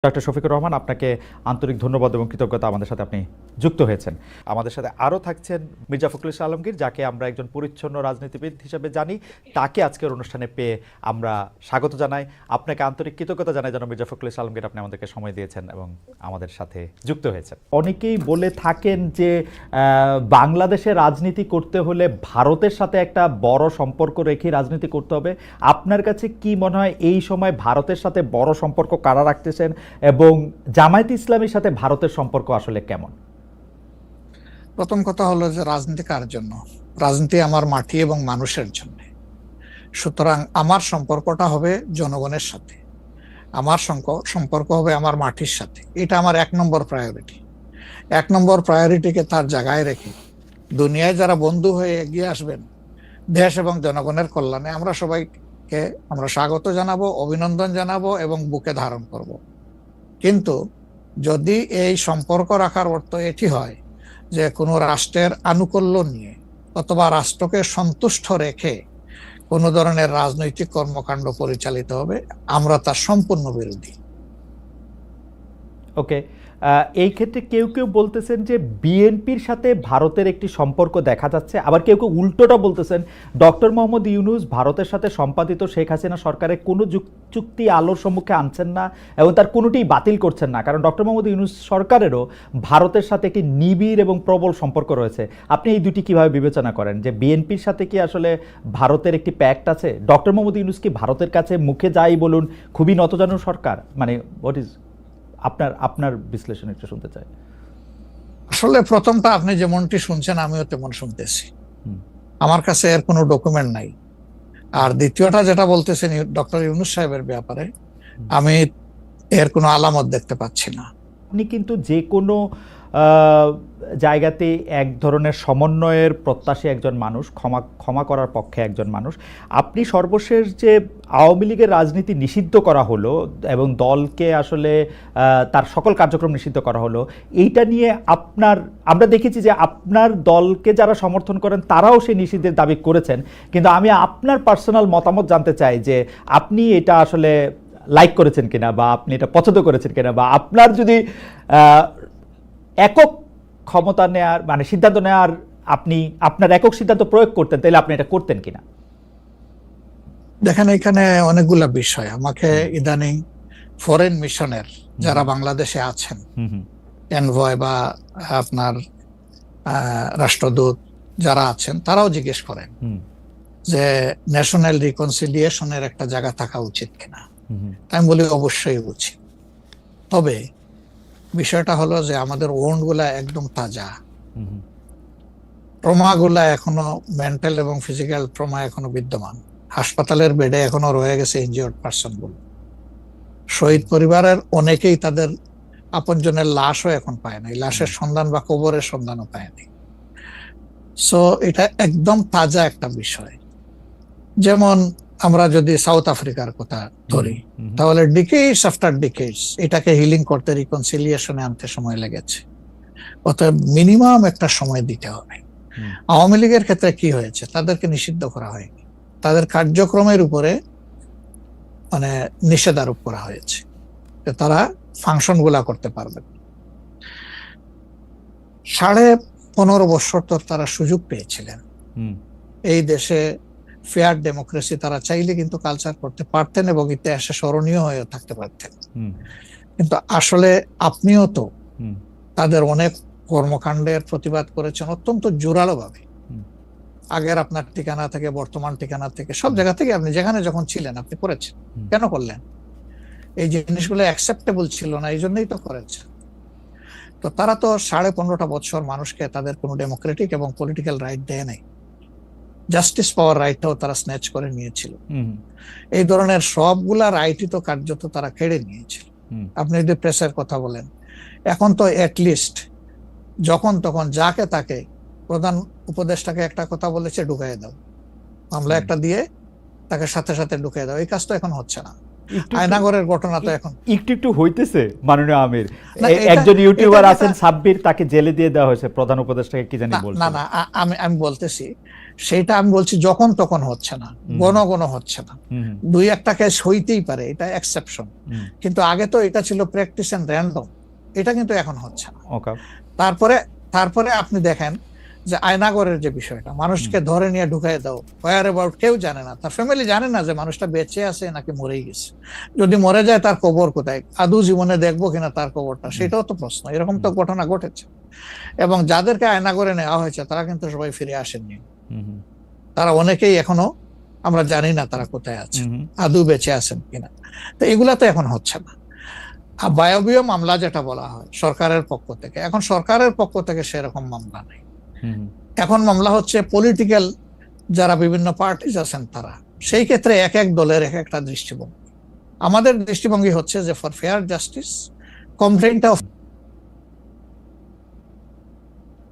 Doctor Shafiqur Rahman, আপনাকে আন্তরিক ধন্যবাদ এবং কৃতজ্ঞতা, আমাদের সাথে আপনি যুক্ত হয়েছেন। আমাদের সাথে আরও থাকছেন মির্জা ফখরুল ইসলাম আলমগীর, যাকে আমরা একজন পরিচ্ছন্ন রাজনীতিবিদ হিসেবে জানি। তাকে আজকের অনুষ্ঠানে পেয়ে আমরা স্বাগত জানাই। আপনাকে আন্তরিক কৃতজ্ঞতা জানাই যেন মির্জা ফখরুল ইসলাম আলমগীর আপনি আমাদেরকে সময় দিয়েছেন এবং আমাদের সাথে যুক্ত হয়েছেন। অনেকেই বলে থাকেন যে বাংলাদেশে রাজনীতি করতে হলে ভারতের সাথে একটা বড় সম্পর্ক রেখে রাজনীতি করতে হবে। আপনার কাছে কি মনে হয় এই সময় ভারতের সাথে বড় সম্পর্ক কারা রাখতেছেন এবং জামায়াতে ইসলামীর সাথে ভারতের সম্পর্ক আসলে কেমন? প্রথম কথা হলো যে রাজনীতি কার জন্য? রাজনীতি আমার মাটি এবং মানুষের জন্য। সুতরাং আমার সম্পর্কটা হবে জনগণের সাথে, আমার সম্পর্ক হবে আমার মাটির সাথে। এটা আমার 1 নম্বর প্রায়োরিটি। 1 নম্বর প্রায়োরিটিকে তার জায়গায় রেখে দুনিয়ায় যারা বন্ধু হয়ে এগিয়ে আসবেন দেশ এবং জনগণের কল্যাণে, আমরা সবাইকে স্বাগত জানাবো, অভিনন্দন জানাবো এবং বুকে ধারণ করব। কিন্তু যদি এই সম্পর্ক রাখার অর্থ এটি হয় যে কোনো রাষ্ট্রের আনুকূল্য নিয়ে অথবা রাষ্ট্রকে সন্তুষ্ট রেখে কোনো ধরনের রাজনৈতিক কর্মকাণ্ড পরিচালিত হবে, আমরা তার সম্পূর্ণ বিরোধী। ওকে, এই ক্ষেত্রে কেউ কেউ বলতেছেন যে বিএনপির সাথে ভারতের একটি সম্পর্ক দেখা যাচ্ছে, আবার কেউ কেউ উল্টোটা বলতেছেন ডক্টর মোহাম্মদ ইউনূস ভারতের সাথে সম্পাদিত শেখ হাসিনা সরকারের কোনো চুক্তি আলোর সম্মুখে আনছেন না এবং তার কোনোটিই বাতিল করছেন না, কারণ ডক্টর মোহাম্মদ ইউনূস সরকারেরও ভারতের সাথে একটি নিবিড় এবং প্রবল সম্পর্ক রয়েছে। আপনি এই দুটি কিভাবে বিবেচনা করেন যে বিএনপির সাথে কি আসলে ভারতের একটি প্যাক্ট আছে? ডক্টর মোহাম্মদ ইউনূস কি ভারতের কাছে মুখে যাই বলুন খুবই নতজানু সরকার? মানে হোয়াট ইজ আপনার বিশ্লেষণ একটু শুনতে চাই। আসলে প্রথমটা আপনি যেমনটি শুনছেন আমিও তেমন শুনতেছি, আমার কাছে এর কোনো ডকুমেন্ট নাই। আর দ্বিতীয়টা যেটা বলতেছেন ডক্টর ইউনূস সাহেবের ব্যাপারে, আমি এর কোনো আলামত দেখতে পাচ্ছি না। আপনি কিন্তু যে কোনো জায়গাতে এক ধরনের সমন্বয়ের প্রত্যাশী একজন মানুষ, ক্ষমা করার পক্ষে একজন মানুষ। আপনি সর্বশেষ যে আওয়ামী লীগের রাজনীতি নিষিদ্ধ করা হলো এবং দলকে আসলে তার সকল কার্যক্রম নিষিদ্ধ করা হলো, এইটা নিয়ে আমরা দেখেছি যে আপনার দলকে যারা সমর্থন করেন তারাও সেই নিষিদ্ধের দাবি করেছেন, কিন্তু আমি আপনার পার্সোনাল মতামত জানতে চাই যে আপনি এটা আসলে লাইক করেছেন কিনা, বা আপনি এটা পছন্দ করেছেন কিনা, বা আপনার যদি একক ক্ষমতা নেয়ার মানে সিদ্ধান্ত নেওয়ার আপনি আপনার একক সিদ্ধান্ত প্রয়োগ করতেন তাহলে আপনি এটা করতেন কিনা? দেখেন, এখানে অনেকগুলা বিষয় আমাকে ইদানিং ফরেন মিশনের যারা বাংলাদেশে আছেন, এনভয় বা আপনার রাষ্ট্রদূত যারা আছেন, তারাও জিজ্ঞেস করেন যে ন্যাশনাল রিকনসিলিয়েশনের একটা জায়গা থাকা উচিত কিনা। আমি বলি অবশ্যই উচিত। তবে বিষয়টা হলো যে আমাদের ওন্ড গুলা একদম তাজা, ট্রমা গুলা এখনো মেন্টাল এবং ফিজিক্যাল ট্রমা এখনো বিদ্যমান। হাসপাতালের বেডে এখনো রয়ে গেছে ইনজিওর্ড পার্সন গুলো। শহীদ পরিবারের অনেকেই তাদের আপনজনের লাশও এখন পায় নাই, লাশের সন্ধান বা কবরের সন্ধানও পায়নি। সো এটা একদম তাজা একটা বিষয়। যেমন আমরা যদি সাউথ আফ্রিকার কথা ধরি, তাহলে ডিকেডস আফটার ডিকেডস এটাকে হিলিং করতে, রিকনসিলিয়েশনে আনতে সময় লেগেছে। অতএব মিনিমাম একটা সময় দিতে হবে। আওয়ামী লীগের ক্ষেত্রে কি হয়েছে? তাদেরকে নিষিদ্ধ করা হয়নি, তাদের কার্যক্রমের উপরে মানে নিষেধারোপ করা হয়েছে, তারা ফাংশন গুলা করতে পারবে। 15.5 বছর তো তারা সুযোগ পেয়েছিলেন। এই দেশে ফেয়ার ডেমোক্রেসি তারা চাইলে কিন্তু কালচার করতে পারতেন এবং ইতিহাসে স্মরণীয় হয়ে থাকতে পারতেন। কিন্তু আসলে আপনিও তো তাদের অনেক কর্মকাণ্ডের প্রতিবাদ করেছেন অত্যন্ত জোরালো ভাবে। আগের আপনার ঠিকানা থেকে, বর্তমান ঠিকানা থেকে, সব জায়গা থেকে আপনি যেখানে যখন ছিলেন আপনি করেছেন। কেন করলেন? এই জিনিসগুলো অ্যাকসেপ্টেবল ছিল না, এই জন্যই তো করেছেন। তো তারা তো 15.5 বছর মানুষকে তাদের কোনো ডেমোক্রেটিক এবং পলিটিক্যাল রাইট দেয় নাই। জাস্টিস পাওয়ার রাইটটাও তারা স্ন্যাচ করে নিয়েছিল। এই ধরনের সবগুলা রাইটই তো কার্যত তারা কেড়ে নিয়েছিল। আপনি যদি প্রেসের কথা বলেন, এখন তো অ্যাটলিস্ট যখন তখন যাকে তাকে, প্রধান উপদেষ্টাকে একটা কথা বলেছে ঢুকাই দাও, মামলা একটা দিয়ে তাকে সাথে সাথে ঢুকাই দাও, এই কাজ তো এখন হচ্ছে না। আয়নাগরের ঘটনা তো এখন একটু হইতেছে। মাননীয় আমির, একজন ইউটিউবার আছেন সাব্বির, তাকে জেলে দিয়ে দেওয়া হয়েছে প্রধান উপদেষ্টাকে কি জানি বলছে। না, আমি বলতেছি সেটা আমি বলছি যখন তখন হচ্ছে না, ঘন ঘন হচ্ছে না, দুই একটা কেস হইতেই পারে, এটা এক্সেপশন। কিন্তু আগে তো এটা ছিল প্র্যাকটিস এন্ড র্যান্ডম, এটা কিন্তু এখন হচ্ছে না। তারপরে তারপরে আপনি দেখেন যে আয়নাগরের যে বিষয়টা, মানুষকে ধরে নিয়ে ঢুকাই দাও, হোয়ার অ্যাবাউট কেউ জানে না, তার ফ্যামিলি জানে না যে মানুষটা বেঁচে আছে নাকি মরেই গেছে। যদি মরে যায় তার কবর কোথায়, আদৌ জীবনে দেখবো কিনা তার কবরটা, সেটাও তো প্রশ্ন। এরকম তো ঘটনা ঘটেছে। এবং যাদেরকে আয়নাগরে নেওয়া হয়েছে তারা কিন্তু সবাই ফিরে আসেননি, তারা অনেকেই এখনো আমরা জানি না তারা কোথায় আছে, আদৌ বেঁচে আছেন কিনা। তো এগুলা তো এখন হচ্ছে না। আর বায়বীয় মামলা যেটা বলা হয় সরকারের পক্ষ থেকে, এখন সরকারের পক্ষ থেকে সেরকম মামলা নেই। এখন মামলা হচ্ছে পলিটিক্যাল যারা বিভিন্ন পার্টিজ আছেন তারা, সেই ক্ষেত্রে এক এক দলের এক একটা দৃষ্টিভঙ্গি। আমাদের দৃষ্টিভঙ্গি হচ্ছে যে ফর ফেয়ার জাস্টিস কমপ্লেইনটা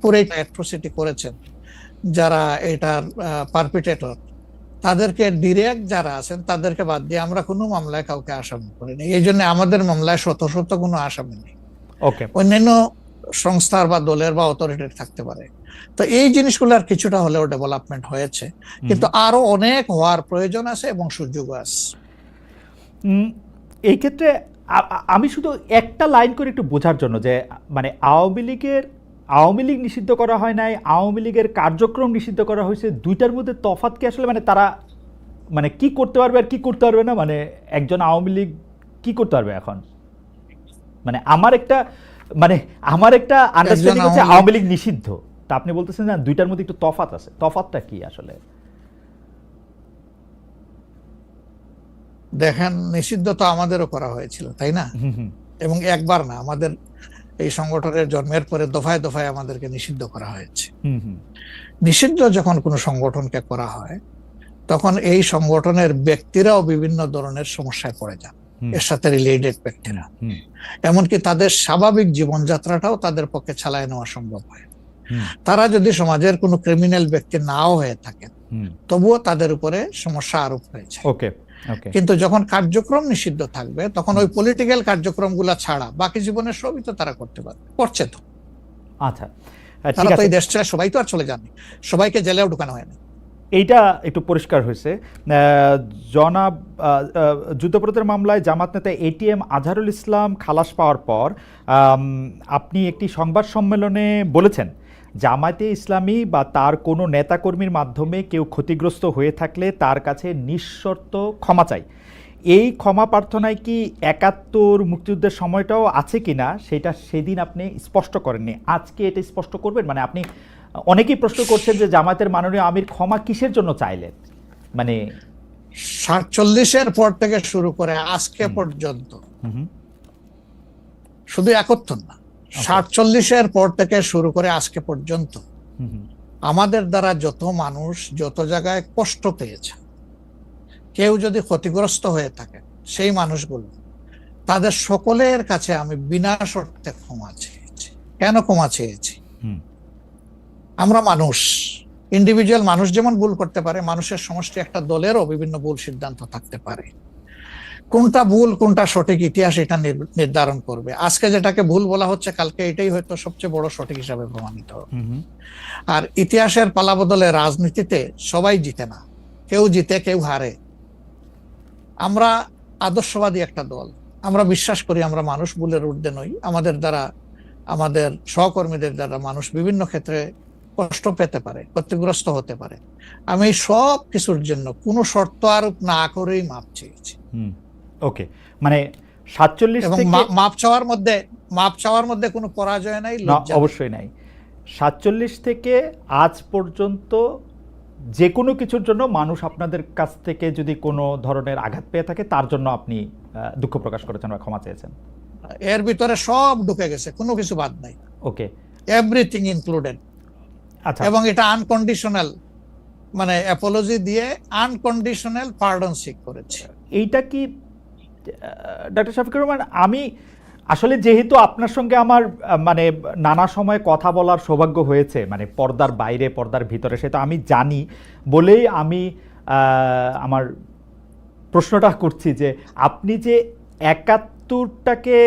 পুরো অ্যাট্রোসিটি করেছেন যারা এটার পারপিটেটর, তাদেরকে ডিরেক্ট যারা আছেন তাদেরকে বাদ দিয়ে আমরা কোনো মামলায় কাউকে আসামি করিনি। এই জন্য আমাদের মামলায় শত শত কোনো আসামি নেই। অন্যান্য সংস্থার বা দলের বা অথরিটির থাকতে পারে। তো এই জিনিসগুলোর কিছুটা হলেও ডেভেলপমেন্ট হয়েছে, কিন্তু আরো অনেক হওয়ার প্রয়োজন আছে এবং সুযোগ আছে। এই ক্ষেত্রে আমি শুধু একটা লাইন করে একটু বোঝার জন্য, যে মানে আওয়ামী লীগ নিষিদ্ধ করা হয় নাই, আওয়ামী লীগের কার্যক্রম নিষিদ্ধ করা হয়েছে, দুইটার মধ্যে তফাৎ কি আসলে? মানে তারা মানে কি করতে পারবে আর কি করতে পারবে না, মানে একজন আওয়ামী লীগ কি করতে পারবে এখন? মানে আমার একটা আন্ডারস্ট্যান্ডিং হচ্ছে আওয়ামী লীগ নিষিদ্ধ, তা আপনি বলতেছেন না দুইটার মধ্যে একটু তফাৎ আছে। তফাৎটা কি আসলে? দেখেন, নিষিদ্ধ তো আমাদেরও করা হয়েছিল, তাই না? এবং একবার না, আমাদের এই সংগঠনের জন্মের পরে দফায় দফায় আমাদেরকে নিষিদ্ধ করা হয়েছে। নিষিদ্ধ যখন কোনো সংগঠনকে করা হয় তখন এই সংগঠনের ব্যক্তিরাও বিভিন্ন ধরনের সমস্যায় পড়ে যান, এর সাথে রিলেটেড ব্যক্তিরা। এমনকি তাদের স্বাভাবিক জীবনযাত্রাটাও তাদের পক্ষে চালায় নেওয়া সম্ভব হয়। তারা যদি সমাজের কোনো ক্রিমিনাল ব্যক্তি নাও হয়ে থাকেন, তবুও তাদের উপরে সমস্যা আরোপ হয়েছে। কিন্তু যখন কার্যক্রম নিষিদ্ধ থাকবে তখন ওই পলিটিক্যাল কার্যক্রমগুলো ছাড়া বাকি জীবনের সবই তো তারা করতে পারবে, করছে তো। আচ্ছা, তারা তো এই দেশ ছেড়ে সবাই তো আর চলে যাননি, সবাইকে জেলেও ঢুকানো হয়নি। এইটা একটু পরিষ্কার হয়েছে। জনাব যুদ্ধপরাধের মামলায় জামাত নেতা এটিএম আজহারুল ইসলাম খালাস পাওয়ার পর আপনি একটি সংবাদ সম্মেলনে বলেছেন, জামায়াতে ইসলামী বা তার কোনো নেতাকর্মীর মাধ্যমে কেউ ক্ষতিগ্রস্ত হয়ে থাকলে তার কাছে নিঃশর্ত ক্ষমা চাই। এই ক্ষমা প্রার্থনায় কি ৭১ মুক্তিযুদ্ধের সময়টাও আছে কিনা সেটা সেদিন আপনি স্পষ্ট করেননি, আজকে এটা স্পষ্ট করবেন? মানে আপনি, অনেকেই প্রশ্ন করছেন যে জামায়াতের মাননীয় আমির ক্ষমা কিসের জন্য চাইলেন? মানে ৪৭-এর পর থেকে শুরু করে আজকে পর্যন্ত, শুধু ৭১ না, ৪৭-এর পর থেকে শুরু করে আজকে পর্যন্ত আমাদের দ্বারা যত মানুষ যত জায়গায় কষ্ট পেয়েছে, কেউ যদি ক্ষতিগ্রস্ত হয়ে থাকে, সেই মানুষগুলো তাদের সকলের কাছে আমি বিনা শর্তে ক্ষমা চেয়েছি। কেন ক্ষমা চেয়েছি? আমরা মানুষ, ইন্ডিভিজুয়াল মানুষ যেমন ভুল করতে পারে, মানুষের সমষ্টি একটা দলেরও বিভিন্ন ভুল সিদ্ধান্ত থাকতে পারে। কোনটা ভুল কোনটা সঠিক ইতিহাস এটা নির্ধারণ করবে। আজকে যেটাকে ভুল বলা হচ্ছে কালকে এটাই হয়তো সবচেয়ে বড় সঠিক হিসাবে প্রমাণিত হবে। আর ইতিহাসের পালাবদলে রাজনীতিতে সবাই জিতে না, কেউ জিতে কেউ হারে। আমরা আদর্শবাদী একটা দল, আমরা বিশ্বাস করি আমরা মানুষ, ভুলের ঊর্ধ্বে নই। আমাদের দ্বারা, আমাদের সহকর্মীদের দ্বারা মানুষ বিভিন্ন ক্ষেত্রে কষ্ট পেতে পারে, ক্ষতিগ্রস্ত হতে পারে। আমি সব কিছুর জন্য কোনো শর্ত আরোপ না করেই মাপ চেয়েছি। ওকে, মানে ৪৭ এবং মাপ চাওয়ার মধ্যে কোনো পরাজয় নাই, অবশ্যই নাই। ৪৭ থেকে আজ পর্যন্ত যে কোনো কিছুর জন্য মানুষ আপনাদের কাছ থেকে যদি কোনো ধরনের আঘাত পেয়ে থাকে তার জন্য আপনি দুঃখ প্রকাশ করেছেন বা ক্ষমা চেয়েছেন। এর ভিতরে সব ঢুকে গেছে, কোনো কিছু বাদ নাই। ওকে, এভরিথিং ইনক্লুডেড। আচ্ছা, এবং এটা আনকন্ডিশনাল, মানে অ্যাপোলজি দিয়ে আনকন্ডিশনাল পার্ডন সিক করেছে। এইটা কি ডক্টর শফিকুর রহমান, আমি আসলে যেহেতু আপনার সঙ্গে আমার মানে নানা সময় কথা বলার সৌভাগ্য হয়েছে, মানে পর্দার বাইরে পর্দার ভিতরে, সেটা আমি জানি বলেই আমি আমার প্রশ্নটা করছি যে আপনি যে ৭১টাকে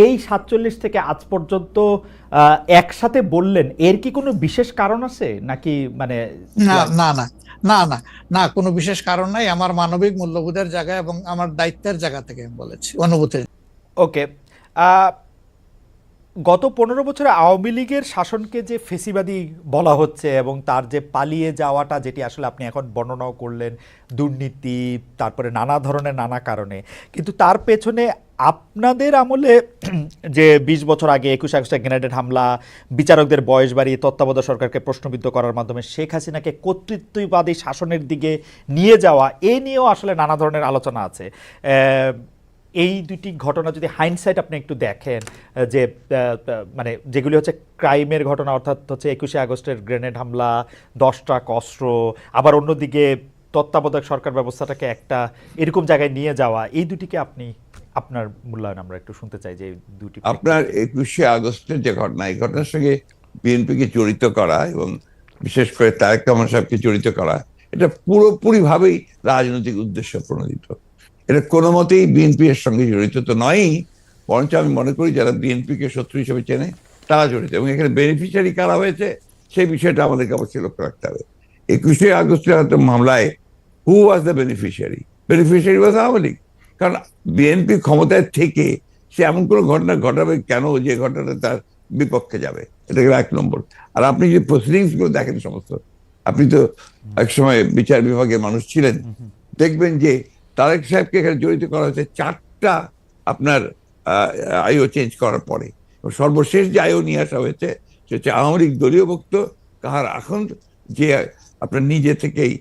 এই 47 থেকে আজ পর্যন্ত একসাথে বললেন, এর কি কোনো বিশেষ কারণ আছে নাকি মানে? না না না না না না, কোনো বিশেষ কারণ নাই। আমার মানবিক মূল্যবোধের জায়গা এবং আমার দায়িত্বের জায়গা থেকে আমি বলেছি, অনুভূতির। ওকে। গত 15 বছরে আওয়ামী লীগের শাসনকে যে ফেসিবাদী বলা হচ্ছে এবং তার যে পালিয়ে যাওয়াটা, যেটি আসলে আপনি এখন বর্ণনাও করলেন, দুর্নীতি, তারপরে নানা ধরনের নানা কারণে, কিন্তু তার পেছনে আপনাদের আমলে যে 20 বছর আগে 21 আগস্টে গ্রেনেড হামলা, বিচারকদের বয়স বাড়িয়ে তত্ত্বাবধায়ক সরকারকে প্রশ্নবিদ্ধ করার মাধ্যমে শেখ হাসিনাকে কর্তৃত্ববাদী শাসনের দিকে নিয়ে যাওয়া, এ নিয়েও আসলে নানা ধরনের আলোচনা আছে। এই দুটি ঘটনা যদি হাইন্ডসাইট আপনি একটু দেখেন, যে মানে যেগুলি হচ্ছে ক্রাইমের ঘটনা, অর্থাৎ হচ্ছে 21 আগস্টের গ্রেনেড হামলা, 10 ট্রাক অস্ত্র, আবার অন্যদিকে তত্ত্বাবধায়ক সরকার ব্যবস্থাটাকে একটা এরকম জায়গায় নিয়ে যাওয়া, এই দুটিকে আপনি আপনার মূল্যায়ন আমরা একটু শুনতে চাই যে দুটি। আপনার 21 আগস্টের যে ঘটনা, এই ঘটনার সঙ্গে বিএনপিকে জড়িত করা এবং বিশেষ করে তারেক রহমান সাহেবকে জড়িত করা, এটা পুরোপুরি ভাবেই রাজনৈতিক উদ্দেশ্য প্রণোদিত। এটা কোনো মতেই বিএনপি এর সঙ্গে জড়িত তো নয়ই, বরঞ্চ আমি মনে করি যারা বিএনপিকে শত্রু হিসেবে চেনে তারা জড়িত, এবং এখানে বেনিফিশিয়ারি কারা হয়েছে সেই বিষয়টা আমাদেরকে অবশ্যই লক্ষ্য রাখতে হবে। 21 আগস্টের মামলায় who was the beneficiary? Beneficiary was Awami League. কারণ বিএনপি ক্ষমতায় থেকে সে এমন কোনো ঘটনা ঘটাবে কেন যে ঘটনাটা তার বিপক্ষে যাবে? এটা গেল 1 নম্বর। আর আপনি যে প্রসিডিংস গুলো দেখেন সমস্ত, আপনি তো একসময় বিচার বিভাগের মানুষ ছিলেন, দেখবেন যে তারেক সাহেবকে এখানে জড়িত করা হয়েছে 4টা আপনার আইও চেঞ্জ করার পরে। সর্বশেষ যে আইও নিয়ে আসা হয়েছে সে হচ্ছে আওয়ামী লীগ দলীয় ভুক্ত কাহার এখন, যে আপনার নিজে থেকেই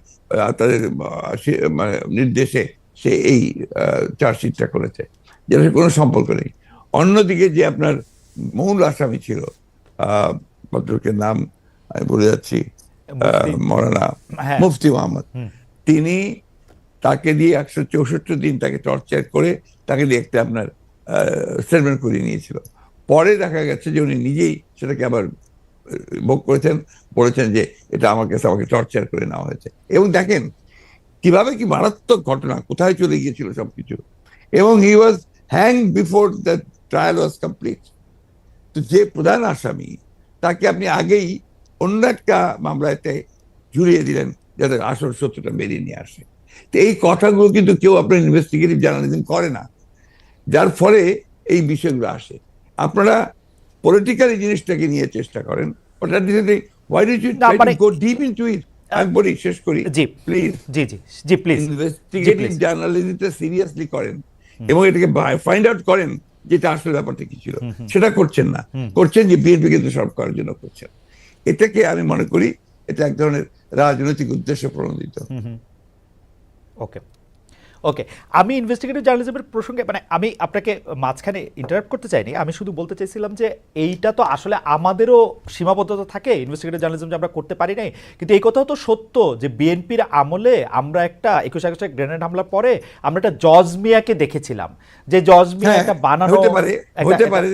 তাদের মানে নির্দেশে সে এই চার্জশিটটা করেছে, যেটা কোনো সম্পর্ক নেই। অন্যদিকে যে আপনার মূল আসামি ছিল, ভদ্রলোকের নাম আমি বলে যাচ্ছি, মৌলানা মুফতি মোহাম্মদ, তিনি তাকে দিয়ে 164 দিন তাকে টর্চার করে তাকে দিয়ে একটা আপনার স্টেটমেন্ট করিয়ে নিয়েছিল। পরে দেখা গেছে যে উনি নিজেই সেটাকে আবার ভোগ করেছেন, বলেছেন যে এটা আমার কাছে আমাকে টর্চার করে নেওয়া হয়েছে। এবং দেখেন কিভাবে কি মারাত্মক ঘটনা, কোথায় চলে গিয়েছিল সবকিছু। এবং he was hang before the trial was complete. তো যে প্রধান আসামি তাকে আপনি আগেই অন্য একটা মামলাতে ঝুলিয়ে দিলেন যাতে আসল সত্যটা বেরিয়ে নিয়ে আসে। তো এই কথাগুলো কিন্তু কেউ আপনার ইনভেস্টিগেটিভ জার্নালিজম করে না, যার ফলে এই বিষয়গুলো আসে। আপনারা পলিটিক্যালি জিনিসটাকে নিয়ে চেষ্টা করেন, ওটা দিতে why did you try to go deep into it? আমি বলি, শেষ করি প্লিজ। জি জি জি প্লিজ। ইনভেস্টিগেটিভ জার্নালিজমটা সিরিয়াসলি করেন এবং এটাকে ফাইন্ড আউট করেন যেটা আসলে ব্যাপারটা কি ছিল। সেটা করছেন না, করছেন যে বিএনপি কিন্তু সব করার জন্য করছেন। এটাকে আমি মনে করি এটা এক ধরনের রাজনৈতিক উদ্দেশ্য প্রণোদিত। ওকে ওকে, আমি ইনভেস্টিগেটিভ জার্নালিজমের প্রসঙ্গে মানে আমি আপনাকে মাঝখানে ইন্টারাপ্ট করতে চাইনি, আমি শুধু বলতে চাইছিলাম যে এইটা তো আসলে আমাদেরও সীমাবদ্ধতা থাকে, ইনভেস্টিগেটিভ জার্নালিজম যে আমরা করতে পারি নাই, কিন্তু এই কথাও তো সত্য যে বিএনপির আমলে আমরা একটা 21 আগস্টের গ্রেনেড হামলার পরে আমরা একটা জজ মিয়াকে দেখেছিলাম, যে জজ মিয়া একটা বানানো হতে পারে।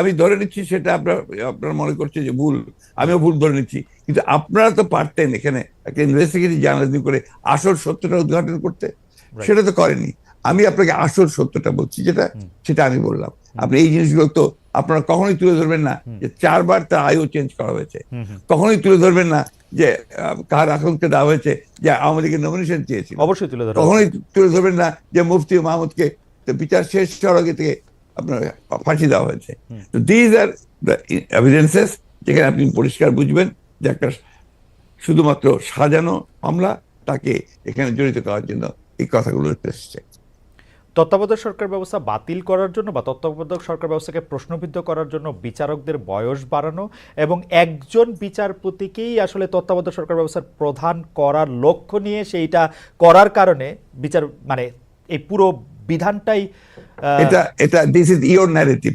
আমি ধরে নিচ্ছি সেটা আপনারা মনে করছে যে ভুল, আমিও ভুল ধরে নিচ্ছি, কিন্তু আপনারা তো পারতেন এখানে একটা ইনভেস্টিগেটিভ জার্নালিজম করে আসল সত্যটা উদ্ঘাটন করতে, সেটা তো করেনি। আমি আপনাকে আসল সত্যটা বলছি, সেটা আমি বললাম। আপনি এই জিনিসগুলো তো আপনারা কখনোই তুলে ধরবেন না যে 4 বার তার আইও চেঞ্জ করা হয়েছে, কখনোই তুলে ধরবেন না যে কার আকাঙ্ক্ষা দেওয়া হয়েছে যে আওয়ামী লীগের নমিনেশন চেয়েছিল, অবশ্যই তুলে ধরবেন, কখনোই তুলে ধরবেন না যে মুফতি মাহমুদকে বিচার শেষ হওয়ার আগে থেকে আপনার ফাঁসি দেওয়া হয়েছে। তো দিজ আর দ্য এভিডেন্সেস, যেখানে আপনি পরিষ্কার বুঝবেন যে একটা শুধুমাত্র সাজানো মামলা, তাকে এখানে জড়িত করার জন্য এই কথাগুলো এসেছে। তত্ত্বাবধায়ক সরকার ব্যবস্থা বাতিল করার জন্য বা তত্ত্বাবধায়ক সরকার ব্যবস্থাকে প্রশ্নবিদ্ধ করার জন্য বিচারকদের বয়স বাড়ানো এবং একজন বিচারপতিকেই আসলে তত্ত্বাবধায়ক সরকার ব্যবস্থার প্রধান করার লক্ষ্য নিয়ে সেইটা করার কারণে বিচার মানে এই পুরো বিধানটাই এটা দিস ইজ ইওর ন্যারেটিভ,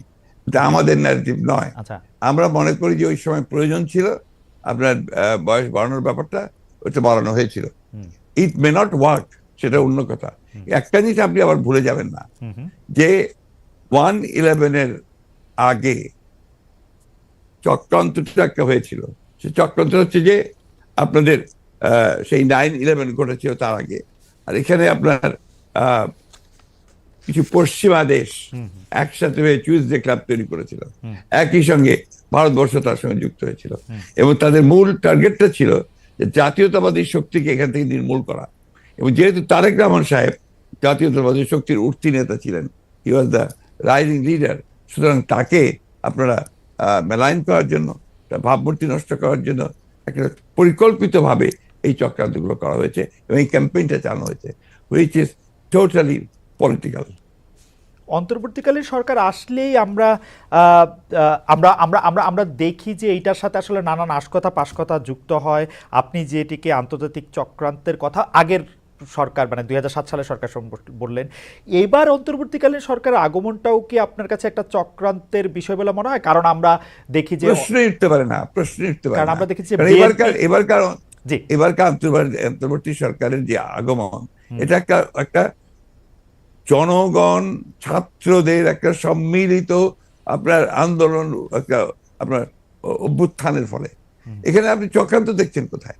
এটা আমাদের ন্যারেটিভ নয়। আচ্ছা, আমরা মনে করি যে ওই সময় প্রয়োজন ছিল আপনার বয়স বাড়ানোর ব্যাপারটা, ওটা বাড়ানো হয়েছিল। ইট মে নট ওয়ার্ক, সেটা অন্য কথা। একটা জিনিস আপনি আবার ভুলে যাবেন না যে 1/11 আগে চক্রান্তটা একটা হয়েছিল। সে চক্রান্ত হচ্ছে যে আপনাদের সেই 9/11 ঘটেছিল তার আগে। আর এখানে আপনার কিছু পশ্চিমা দেশ একসাথে হয়ে চুইজডে ক্লাব তৈরি করেছিল, একই সঙ্গে ভারতবর্ষ তার সঙ্গে যুক্ত হয়েছিল, এবং তাদের মূল টার্গেটটা ছিল যে জাতীয়তাবাদী শক্তিকে এখান থেকে নির্মূল করা। এবং যেহেতু তারেক রহমান সাহেব জাতীয়তাবাদী শক্তির উঠতি নেতা ছিলেন, হি ওয়াজ দ্য রাইজিং লিডার, সুতরাং তাকে আপনারা মেলাইন করার জন্য, তার ভাবমূর্তি নষ্ট করার জন্য একটা পরিকল্পিতভাবে এই চক্রান্তগুলো করা হয়েছে এবং এই ক্যাম্পেইনটা চালানো হয়েছে, হুইচ ইজ টোটালি পলিটিক্যাল। অন্তর্বর্তীকালীন সরকার আসলেই আমরা আহ, আমরা আমরা আমরা আমরা দেখি যে এইটার সাথে আসলে নানান আশকথা পাশকথা যুক্ত হয়। আপনি যেটিকে আন্তর্জাতিক চক্রান্তের কথা আগের সরকার মানে 2007 সালের সরকার সম্পর্কে বললেন, এবার অন্তর্বর্তীকালীন সরকারের আগমনটাও কি আপনার কাছে একটা চক্রান্তের বিষয় বলে মনে হয়? কারণ আমরা দেখি যে প্রশ্নই উঠতে পারে না, প্রশ্নই উঠতে পারে কারণ না। আমরা দেখেছি যে কারণ জি এবারকার অন্তর্বর্তী সরকারের যে আগমন, এটা একটা জনগণ ছাত্রদের একটা সম্মিলিত আপনার আন্দোলন, একটা আপনার অভ্যুত্থানের ফলে। এখানে আপনি চক্রান্ত দেখছেন কোথায়?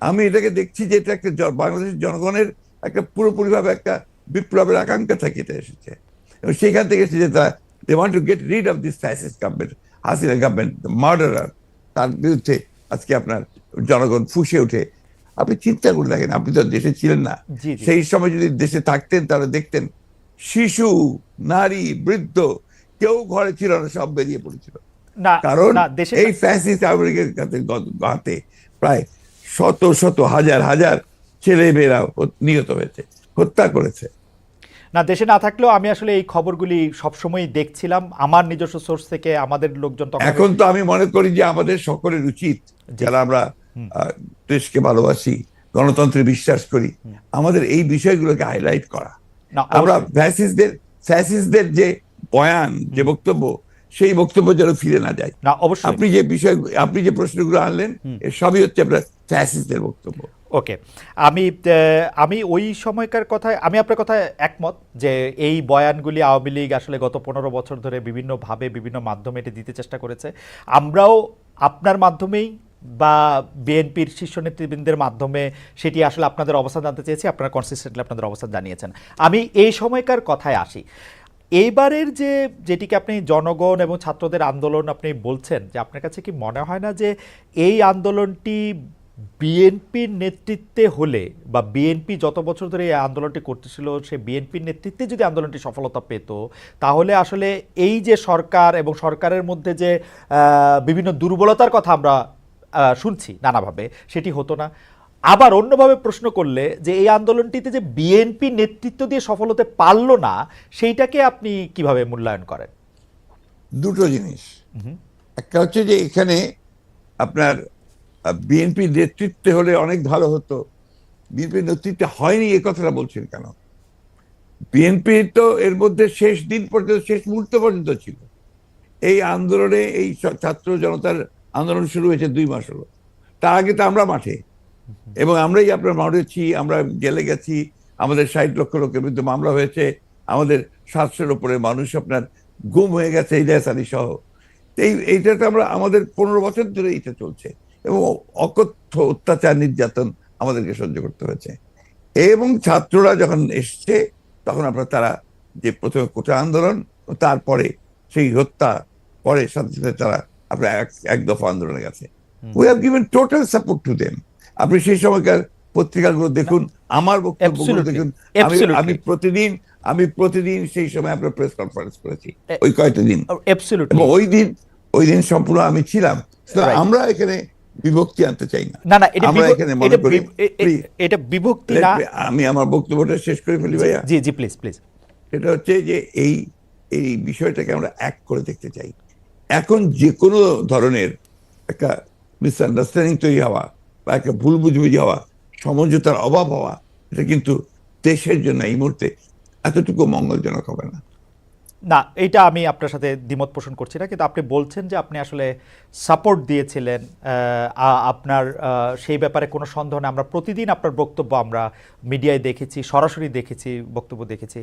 আমি এটাকে দেখছি যে এটা একটা বাংলাদেশের জনগণের একটা পুরোপুরিভাবে একটা বিপ্লবের আকাঙ্ক্ষা থেকে এটা এসেছে, এবং সেখান থেকে এসেছে যে they want to get rid of this fascist government, Hasina government, the murderer. তার বিরুদ্ধে আজকে আপনার জনগণ ফুঁসে ওঠে। আপনি চিন্তা করে দেখেন, আপনি তো দেশে ছিলেন না, সেই সময় যদি দেশে থাকতেন তাহলে দেখতেন শিশু, নারী, বৃদ্ধ কেউ ঘরে ছিল না, সব বেরিয়ে পড়েছিল। কারণ এই ফ্যাসিস্ট আমেরিকার হাতে প্রায় শত শত হাজার হাজার ছেলে মেয়েরা নিহত হয়েছে, হত্যা করেছে। না, দেশে না থাকলেও আমি আসলে এই খবরগুলি সবসময় দেখছিলাম আমার নিজস্ব সোর্স থেকে। আমাদের লোকজন এখন তো আমি মনে করি যে আমাদের সকলের উচিত, যারা আমরা দেশকে ভালোবাসি, গণতন্ত্রে বিশ্বাস করি, আমাদের এই বিষয়গুলোকে হাইলাইট করা। আমরা ফ্যাসিস্টদের যে বয়ান, যে বক্তব্য, সেই বক্তব্য যেন ফিরে না যায়। না, অবশ্যই আপনি যে প্রশ্নগুলো আনলেন, এর সবই হচ্ছে আপনার ফ্যাসিস্টদের বক্তব্য। ওকে, আমি ওই সময়কার কথায় আমি আপনার কথায় একমত যে এই বয়ানগুলি আওয়ামী লীগ আসলে গত 15 বছর ধরে বিভিন্নভাবে বিভিন্ন মাধ্যমে এটি দিতে চেষ্টা করেছে। আমরাও আপনার মাধ্যমেই বা বিএনপির শীর্ষ নেতৃবৃন্দের মাধ্যমে সেটি আসলে আপনাদের অবস্থান জানতে চেয়েছি। আপনারা কনসিস্টেন্টলি আপনাদের অবস্থান জানিয়েছেন। আমি এই সময়কার কথায় আসি। এইবারের যেটিকে আপনি জনগণ এবং ছাত্রদের আন্দোলন আপনি বলছেন, যে আপনার কাছে কি মনে হয় না যে এই আন্দোলনটি বিএনপির নেতৃত্বে হলে, বা বিএনপি যত বছর ধরে এই আন্দোলনটি করতেছিল সে বিএনপির নেতৃত্বে যদি আন্দোলনটি সফলতা পেত, তাহলে আসলে এই যে সরকার এবং সরকারের মধ্যে যে বিভিন্ন দুর্বলতার কথা আমরা শুনছি নানাভাবে, সেটি হতো না? আবার অন্যভাবে প্রশ্ন করলে, যে এই আন্দোলনটিতে যে বিএনপি নেতৃত্ব দিয়ে সফল হতে পারল না, সেইটাকে আপনি কিভাবে মূল্যায়ন করেন? দুটো জিনিস। একটা হচ্ছে যে এখানে আপনার বিএনপি নেতৃত্বে হলে অনেক ভালো হতো, বিএনপির নেতৃত্বে হয়নি এ কথাটা বলছেন কেন? বিএনপি তো এর মধ্যে শেষ দিন পর্যন্ত, শেষ মুহূর্ত পর্যন্ত ছিল এই আন্দোলনে। এই ছাত্র জনতার আন্দোলন শুরু হয়েছে 2 মাস হলো, তার আগে তো আমরা মাঠে, এবং আমরাই আপনার মরেছি, আমরা জেলে গেছি, আমাদের 60 লক্ষ লোকের বিরুদ্ধে মামলা হয়েছে, আমাদের 700-এর উপরে মানুষ আপনার গুম হয়ে গেছে, ইলিয়াস আলী সহ। এইটা তো আমরা, আমাদের 15 বছর ধরে এটা চলছে, এবং অকথ্য অত্যাচার নির্যাতন আমাদেরকে সহ্য করতে হয়েছে। এবং ছাত্ররা যখন এসছে, তখন আপনার তারা যে প্রথমে কোটা আন্দোলন, তারপরে সেই হত্যা, পরে সাথে সাথে তারা আপনার এক দফা আন্দোলনে গেছে। We have given total support to them. আপনি সেই সময়কার পত্রিকাগুলো দেখুন, আমার বক্তব্যগুলো দেখুন। আমি প্রতিদিন সেই সময় আপনার প্রেস কনফারেন্স করেছি ওই কয়েকটা দিন, এবং ওই দিন সম্পূর্ণ আমি ছিলাম। আমরা এখানে বিভক্তি আনতে চাই না। আমরা এখানে মনে করি, এটা বিভক্তি না। আমি আমার বক্তব্যটা শেষ করে ফেলি ভাইয়া। জি জি, প্লিজ প্লিজ। এটা হচ্ছে যে এই বিষয়টাকে আমরা এক করে দেখতে চাই। এখন যে কোনো ধরনের একটা মিসআন্ডারস্ট্যান্ডিং তৈরি হওয়া, বা একটা ভুল বুঝবুঝি হওয়া, সমঝোতার অভাব হওয়া, এটা কিন্তু দেশের জন্য এই মুহূর্তে এতটুকু মঙ্গলজনক হবে না। না, এটা আমি আপনার সাথে দ্বিমত পোষণ করছি না, কিন্তু আপনি বলছেন যে আপনি আসলে সাপোর্ট দিয়েছিলেন। আপনার সেই ব্যাপারে কোনো সন্দেহ নেই। আমরা প্রতিদিন আপনার বক্তব্য আমরা মিডিয়ায় দেখেছি, সরাসরি দেখেছি, বক্তব্য দেখেছি।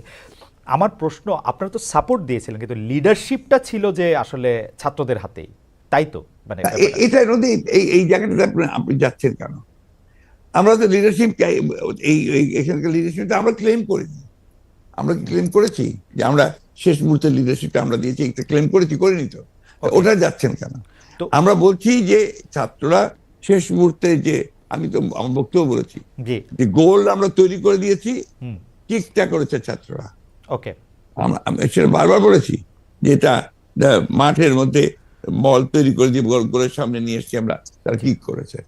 আমার প্রশ্ন, আপনারা তো সাপোর্ট দিয়েছিলেন, কিন্তু লিডারশিপটা ছিল যে আসলে ছাত্রদের হাতেই, তাই তো? মানে এটা এই জায়গাটাতে আপনি যাচ্ছেন কেন? আমরা তো লিডারশিপ, এখানকার লিডারশিপটা আমরা ক্লেম করিনি। আমরা কি ক্লেম করেছি যে আমরা শেষ মুহূর্তের লিডারশিপটা আমরা দিয়েছি, একটা ক্লেম করেছি, করিনি তো? ওটা যাচ্ছেন কেন? আমরা বলছি যে ছাত্ররা শেষ মুহূর্তে, যে আমি তো আমার বক্তব্য বলেছি যে গোল আমরা তৈরি করে দিয়েছি, কিকটা করেছে ছাত্ররা। ওকে, আমি সেটা বারবার বলেছি যে এটা মাঠের মধ্যে বল তৈরি করে দিয়ে গোলের সামনে নিয়ে এসেছি আমরা, তারা কিক করেছে।